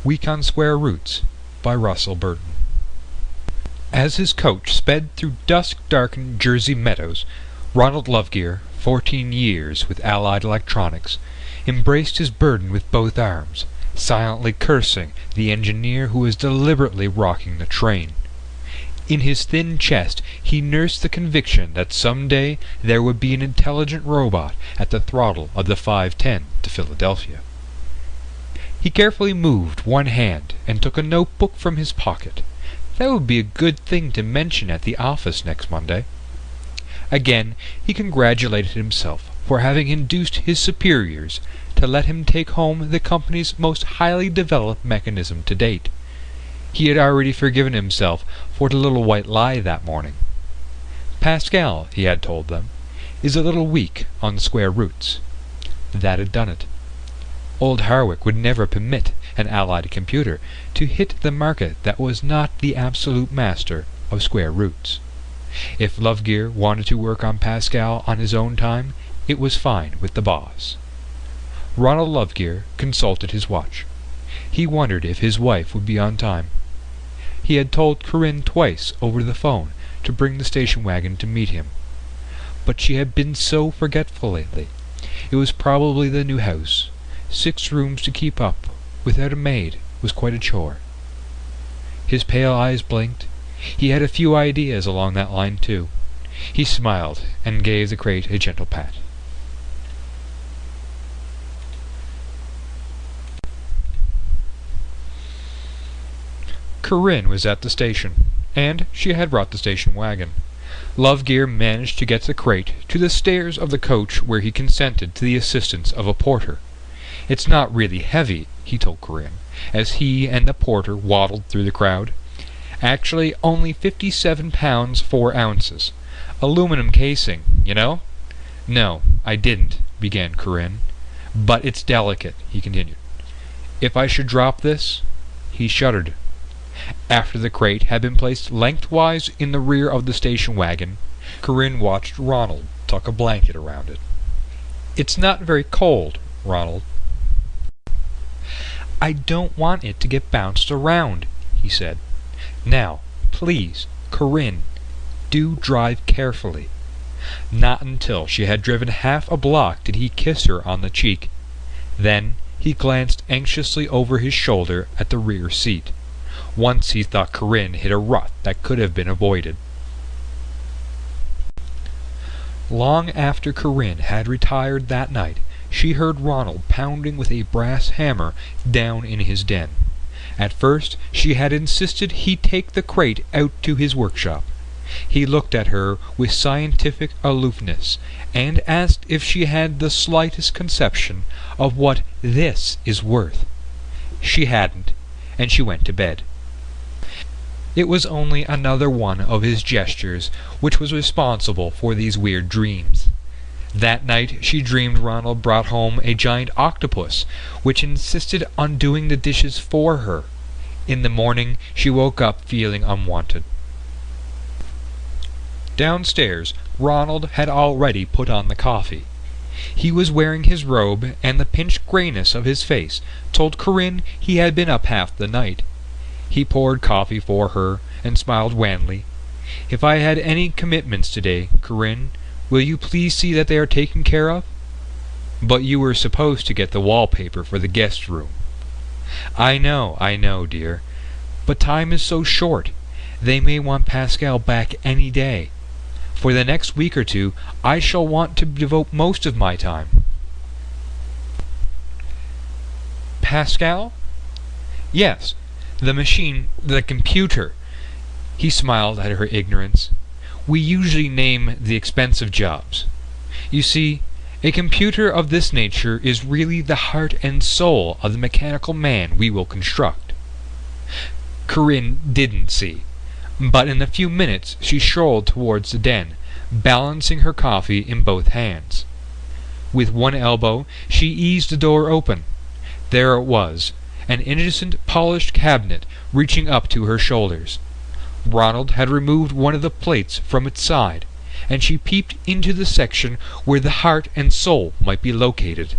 Week on Square Roots by Russell Burton. As his coach sped through dusk-darkened Jersey meadows, Ronald Lovegear, 14 years with Allied Electronics, embraced his burden with both arms, silently cursing the engineer who was deliberately rocking the train. In his thin chest he nursed the conviction that some day there would be an intelligent robot at the throttle of the 510 to Philadelphia. He carefully moved one hand and took a notebook from his pocket. That would be a good thing to mention at the office next Monday. Again he congratulated himself for having induced his superiors to let him take home the company's most highly developed mechanism to date. He had already forgiven himself for the little white lie that morning. Pascal, he had told them, is a little weak on square roots. That had done it. Old Harwick would never permit an Allied computer to hit the market that was not the absolute master of square roots. If Lovegear wanted to work on Pascal on his own time, it was fine with the boss. Ronald Lovegear consulted his watch. He wondered if his wife would be on time. He had told Corinne twice over the phone to bring the station wagon to meet him. But she had been so forgetful lately. It was probably the new house. 6 rooms to keep up, without a maid, was quite a chore. His pale eyes blinked. He had a few ideas along that line, too. He smiled and gave the crate a gentle pat. Corinne was at the station, and she had brought the station wagon. Lovegear managed to get the crate to the stairs of the coach, where he consented to the assistance of a porter. "It's not really heavy," he told Corinne, as he and the porter waddled through the crowd. "Actually, only 57 pounds 4 ounces. Aluminum casing, you know?" "No, I didn't," began Corinne. "But it's delicate," he continued. "If I should drop this?" He shuddered. After the crate had been placed lengthwise in the rear of the station wagon, Corinne watched Ronald tuck a blanket around it. "It's not very cold, Ronald." "I don't want it to get bounced around," he said. "Now, please, Corinne, do drive carefully." Not until she had driven half a block did he kiss her on the cheek. Then he glanced anxiously over his shoulder at the rear seat. Once he thought Corinne hit a rut that could have been avoided. Long after Corinne had retired that night, she heard Ronald pounding with a brass hammer down in his den. At first she had insisted he take the crate out to his workshop. He looked at her with scientific aloofness, and asked if she had the slightest conception of what this is worth. She hadn't, and she went to bed. It was only another one of his gestures which was responsible for these weird dreams. That night she dreamed Ronald brought home a giant octopus, which insisted on doing the dishes for her. In the morning she woke up feeling unwanted. Downstairs, Ronald had already put on the coffee. He was wearing his robe, and the pinched grayness of his face told Corinne he had been up half the night. He poured coffee for her, and smiled wanly. "If I had any commitments today, Corinne, will you please see that they are taken care of?" "But you were supposed to get the wallpaper for the guest room." I know, dear. But time is so short. They may want Pascal back any day. For the next week or 2, I shall want to devote most of my time." "Pascal?" "Yes, the machine, the computer." He smiled at her ignorance. "We usually name the expensive jobs. You see, a computer of this nature is really the heart and soul of the mechanical man we will construct." Corinne didn't see, but in a few minutes she strolled towards the den, balancing her coffee in both hands. With one elbow she eased the door open. There it was, an innocent polished cabinet reaching up to her shoulders. Ronald had removed one of the plates from its side, and she peeped into the section where the heart and soul might be located.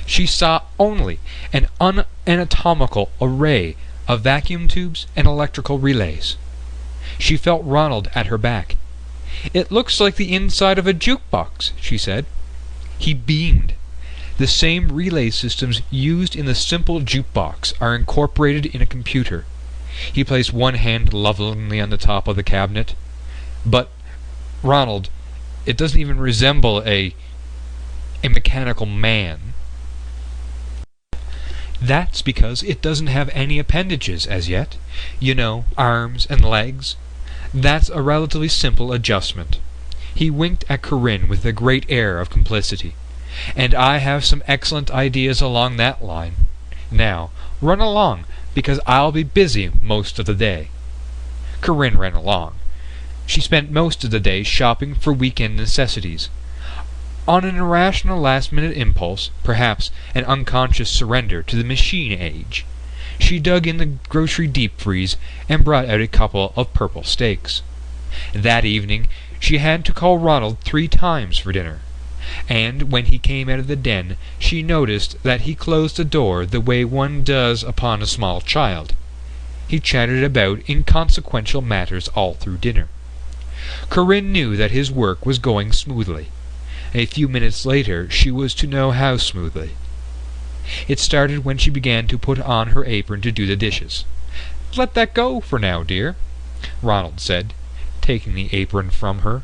She saw only an unanatomical array of vacuum tubes and electrical relays. She felt Ronald at her back. "It looks like the inside of a jukebox," she said. He beamed. The same relay systems used in the simple jukebox are incorporated in a computer. He placed one hand lovingly on the top of the cabinet. "But, Ronald, it doesn't even resemble a mechanical man." "That's because it doesn't have any appendages as yet. You know, arms and legs. That's a relatively simple adjustment." He winked at Corinne with a great air of complicity. "And I have some excellent ideas along that line. Now, run along, because I'll be busy most of the day." Corinne ran along. She spent most of the day shopping for weekend necessities. On an irrational last-minute impulse, perhaps an unconscious surrender to the machine age, she dug in the grocery deep-freeze and brought out a couple of purple steaks. That evening she had to call Ronald 3 times for dinner, and when he came out of the den she noticed that he closed the door the way one does upon a small child. He chatted about inconsequential matters all through dinner. Corinne knew that his work was going smoothly. A few minutes later she was to know how smoothly. It started when she began to put on her apron to do the dishes. "Let that go for now, dear," Ronald said, taking the apron from her.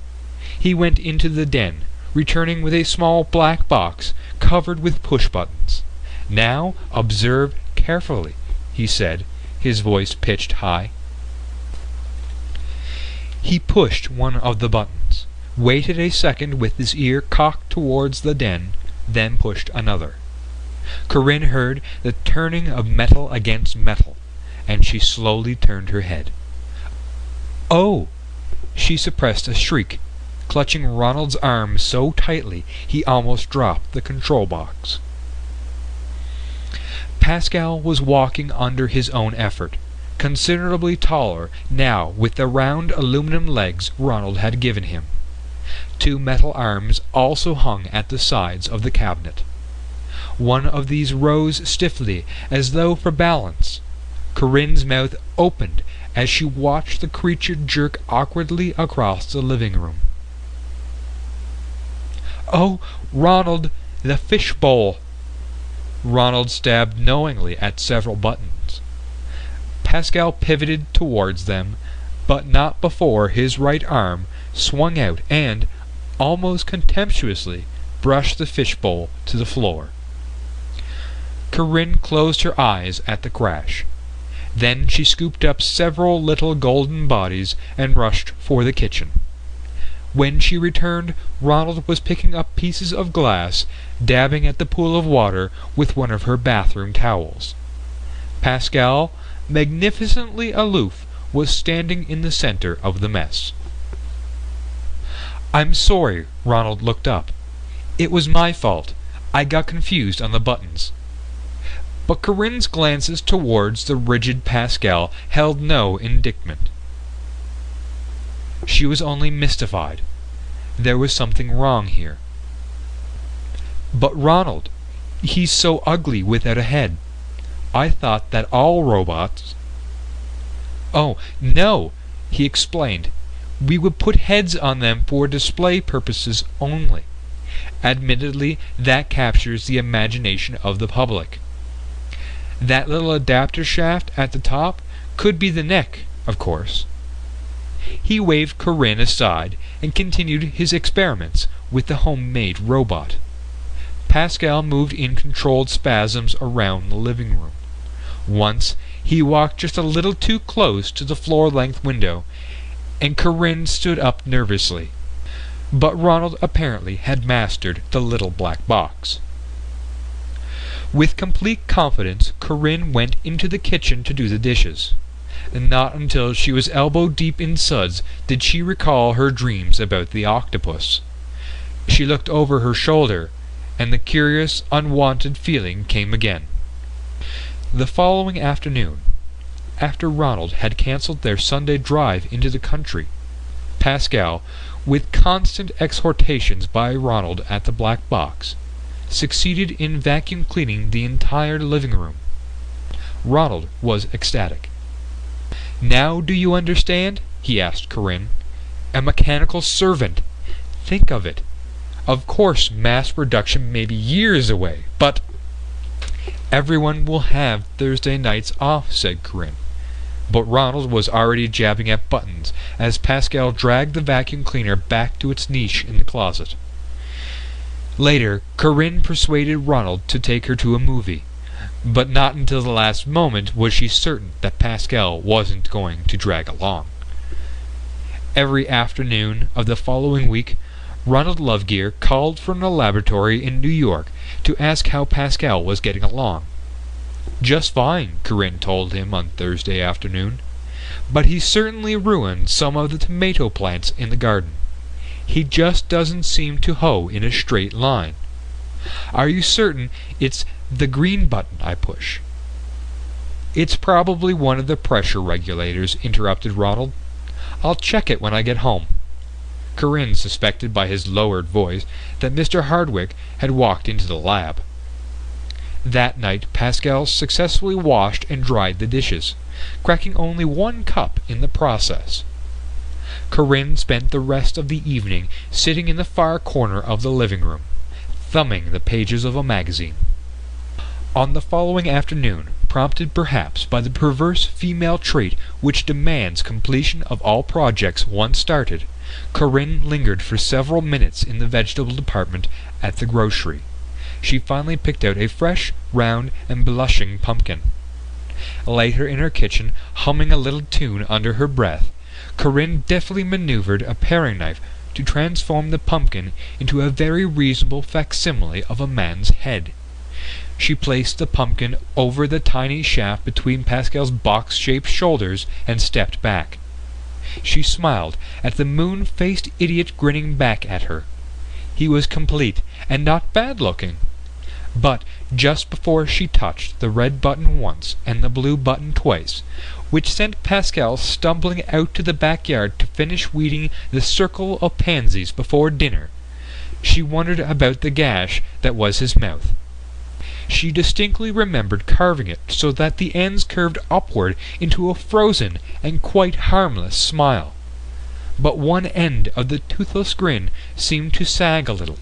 He went into the den, returning with a small black box covered with push-buttons. "Now observe carefully," he said, his voice pitched high. He pushed one of the buttons, waited a second with his ear cocked towards the den, then pushed another. Corinne heard the turning of metal against metal, and she slowly turned her head. "Oh!" She suppressed a shriek, clutching Ronald's arm so tightly he almost dropped the control box. Pascal was walking under his own effort, considerably taller now with the round aluminum legs Ronald had given him. 2 metal arms also hung at the sides of the cabinet. One of these rose stiffly as though for balance. Corinne's mouth opened as she watched the creature jerk awkwardly across the living room. "Oh, Ronald, the fishbowl!" Ronald stabbed knowingly at several buttons. Pascal pivoted towards them, but not before his right arm swung out and, almost contemptuously, brushed the fishbowl to the floor. Corinne closed her eyes at the crash. Then she scooped up several little golden bodies and rushed for the kitchen. When she returned, Ronald was picking up pieces of glass, dabbing at the pool of water with one of her bathroom towels. Pascal, magnificently aloof, was standing in the center of the mess. "I'm sorry," Ronald looked up. "It was my fault. I got confused on the buttons." But Corinne's glances towards the rigid Pascal held no indictment. She was only mystified. There was something wrong here. "But Ronald, he's so ugly without a head. I thought that all robots—" "Oh, no," he explained. "We would put heads on them for display purposes only. Admittedly, that captures the imagination of the public. That little adapter shaft at the top could be the neck, of course." He waved Corinne aside and continued his experiments with the homemade robot. Pascal moved in controlled spasms around the living room. Once he walked just a little too close to the floor-length window, and Corinne stood up nervously. But Ronald apparently had mastered the little black box. With complete confidence, Corinne went into the kitchen to do the dishes. Not until she was elbow-deep in suds did she recall her dreams about the octopus. She looked over her shoulder, and the curious, unwanted feeling came again. The following afternoon, after Ronald had cancelled their Sunday drive into the country, Pascal, with constant exhortations by Ronald at the black box, succeeded in vacuum cleaning the entire living room. Ronald was ecstatic. "Now do you understand?" he asked Corinne. "A mechanical servant! Think of it! Of course mass production may be years away, but—" "Everyone will have Thursday nights off," said Corinne. But Ronald was already jabbing at buttons as Pascal dragged the vacuum cleaner back to its niche in the closet. Later, Corinne persuaded Ronald to take her to a movie, but not until the last moment was she certain that Pascal wasn't going to drag along. Every afternoon of the following week, Ronald Lovegear called from the laboratory in New York to ask how Pascal was getting along. "Just fine," Corinne told him on Thursday afternoon, "but he certainly ruined some of the tomato plants in the garden. He just doesn't seem to hoe in a straight line. Are you certain it's the green button I push?" "It's probably one of the pressure regulators," interrupted Ronald. "I'll check it when I get home." Corinne suspected by his lowered voice that Mr. Hardwick had walked into the lab. That night Pascal successfully washed and dried the dishes, cracking only 1 cup in the process. Corinne spent the rest of the evening sitting in the far corner of the living room, thumbing the pages of a magazine. On the following afternoon, prompted perhaps by the perverse female trait which demands completion of all projects once started, Corinne lingered for several minutes in the vegetable department at the grocery. She finally picked out a fresh, round, and blushing pumpkin. Later in her kitchen, humming a little tune under her breath, Corinne deftly maneuvered a paring knife to transform the pumpkin into a very reasonable facsimile of a man's head. She placed the pumpkin over the tiny shaft between Pascal's box-shaped shoulders and stepped back. She smiled at the moon-faced idiot grinning back at her. He was complete and not bad-looking. But just before she touched the red button once and the blue button twice, which sent Pascal stumbling out to the backyard to finish weeding the circle of pansies before dinner, she wondered about the gash that was his mouth. She distinctly remembered carving it so that the ends curved upward into a frozen and quite harmless smile. But one end of the toothless grin seemed to sag a little,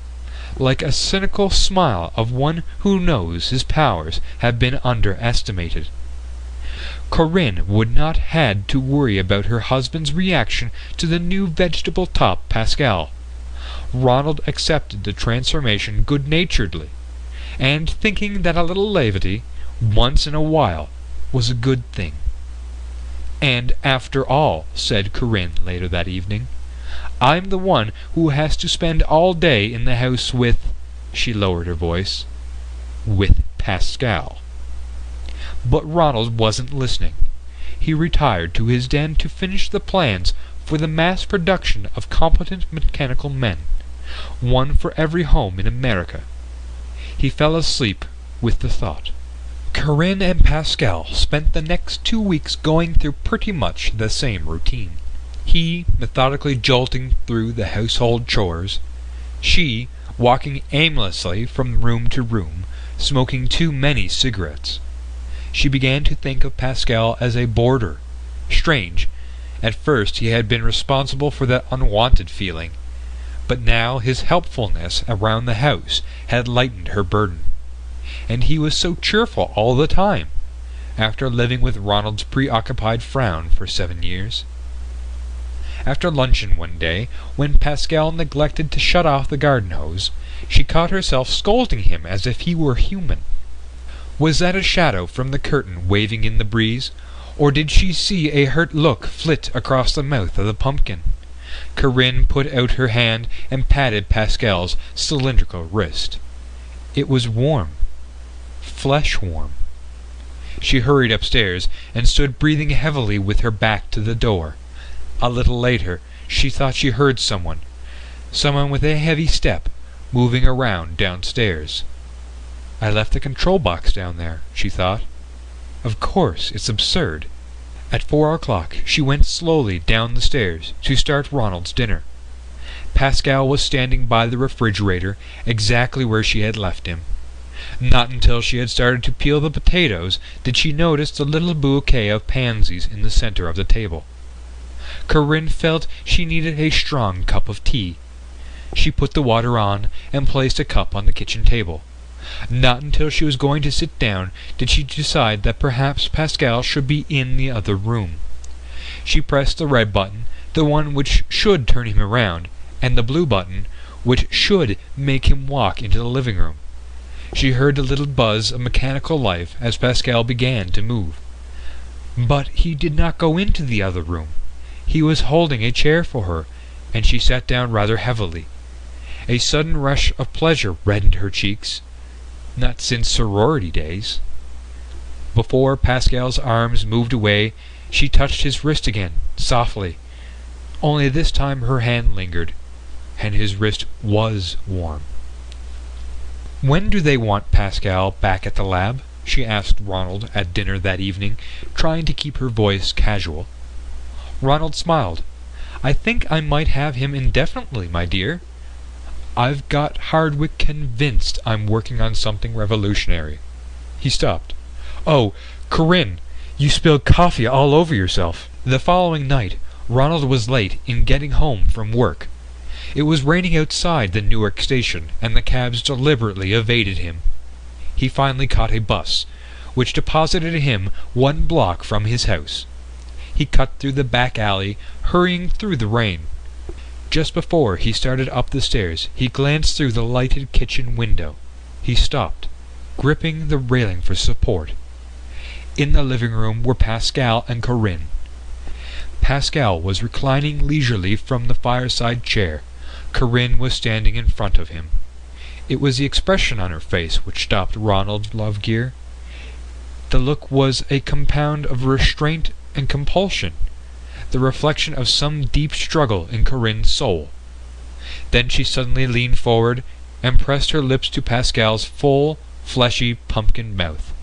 like a cynical smile of one who knows his powers have been underestimated. Corinne would not had to worry about her husband's reaction to the new vegetable top Pascal. Ronald accepted the transformation good-naturedly, and thinking that a little levity, once in a while, was a good thing. "And after all," said Corinne later that evening, "I'm the one who has to spend all day in the house with—" she lowered her voice, "with Pascal." But Ronald wasn't listening. He retired to his den to finish the plans for the mass production of competent mechanical men, one for every home in America. He fell asleep with the thought. Corinne and Pascal spent the next 2 weeks going through pretty much the same routine. He methodically jolting through the household chores, she walking aimlessly from room to room, smoking too many cigarettes. She began to think of Pascal as a boarder. Strange. At first he had been responsible for that unwanted feeling, but now his helpfulness around the house had lightened her burden. And he was so cheerful all the time, after living with Ronald's preoccupied frown for 7 years. After luncheon one day, when Pascal neglected to shut off the garden hose, she caught herself scolding him as if he were human. Was that a shadow from the curtain waving in the breeze, or did she see a hurt look flit across the mouth of the pumpkin? Corinne put out her hand and patted Pascal's cylindrical wrist. It was warm. Flesh-warm. She hurried upstairs and stood breathing heavily with her back to the door. A little later, she thought she heard someone with a heavy step, moving around downstairs. "I left the control box down there," she thought. "Of course, it's absurd." At 4 o'clock she went slowly down the stairs to start Ronald's dinner. Pascal was standing by the refrigerator exactly where she had left him. Not until she had started to peel the potatoes did she notice the little bouquet of pansies in the center of the table. Corinne felt she needed a strong cup of tea. She put the water on and placed a cup on the kitchen table. Not until she was going to sit down did she decide that perhaps Pascal should be in the other room. She pressed the red button, the one which should turn him around, and the blue button, which should make him walk into the living room. She heard the little buzz of mechanical life as Pascal began to move. But he did not go into the other room. He was holding a chair for her, and she sat down rather heavily. A sudden rush of pleasure reddened her cheeks. Not since sorority days. Before Pascal's arms moved away, she touched his wrist again, softly. Only this time her hand lingered, and his wrist was warm. "When do they want Pascal back at the lab?" she asked Ronald at dinner that evening, trying to keep her voice casual. Ronald smiled. "I think I might have him indefinitely, my dear. I've got Hardwick convinced I'm working on something revolutionary." He stopped. "Oh, Corinne, you spilled coffee all over yourself." The following night, Ronald was late in getting home from work. It was raining outside the Newark station, and the cabs deliberately evaded him. He finally caught a bus, which deposited him 1 block from his house. He cut through the back alley, hurrying through the rain. Just before he started up the stairs, he glanced through the lighted kitchen window. He stopped, gripping the railing for support. In the living room were Pascal and Corinne. Pascal was reclining leisurely from the fireside chair. Corinne was standing in front of him. It was the expression on her face which stopped Ronald Lovegear. The look was a compound of restraint and compulsion, the reflection of some deep struggle in Corinne's soul. Then she suddenly leaned forward and pressed her lips to Pascal's full, fleshy pumpkin mouth.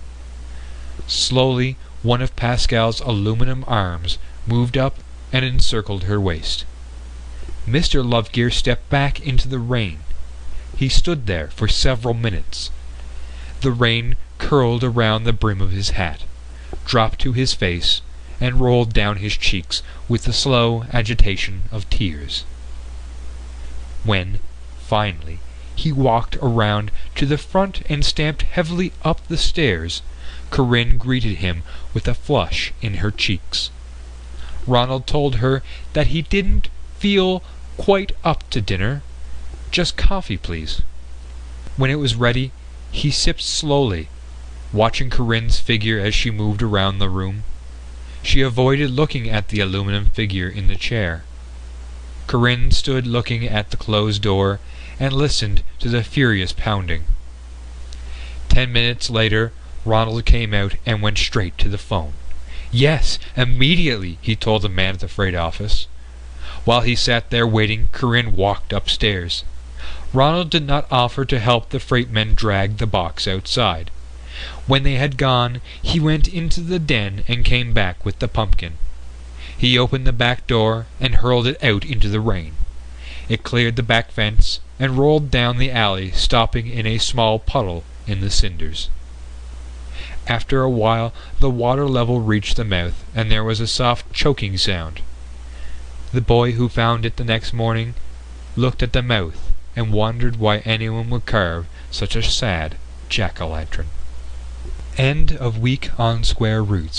Slowly, one of Pascal's aluminum arms moved up and encircled her waist. Mr. Lovegear stepped back into the rain. He stood there for several minutes. The rain curled around the brim of his hat, dropped to his face, and rolled down his cheeks with the slow agitation of tears. When, finally, he walked around to the front and stamped heavily up the stairs, Corinne greeted him with a flush in her cheeks. Ronald told her that he didn't feel quite up to dinner. Just coffee, please. When it was ready, he sipped slowly, watching Corinne's figure as she moved around the room. She avoided looking at the aluminum figure in the chair. Corinne stood looking at the closed door and listened to the furious pounding. 10 minutes later, Ronald came out and went straight to the phone. Yes, immediately, he told the man at the freight office. While he sat there waiting, Corinne walked upstairs. Ronald did not offer to help the freight men drag the box outside. When they had gone, he went into the den and came back with the pumpkin. He opened the back door and hurled it out into the rain. It cleared the back fence and rolled down the alley, stopping in a small puddle in the cinders. After a while, the water level reached the mouth, and there was a soft choking sound. The boy who found it the next morning looked at the mouth and wondered why anyone would carve such a sad jack-o'-lantern. End of week on Square Roots.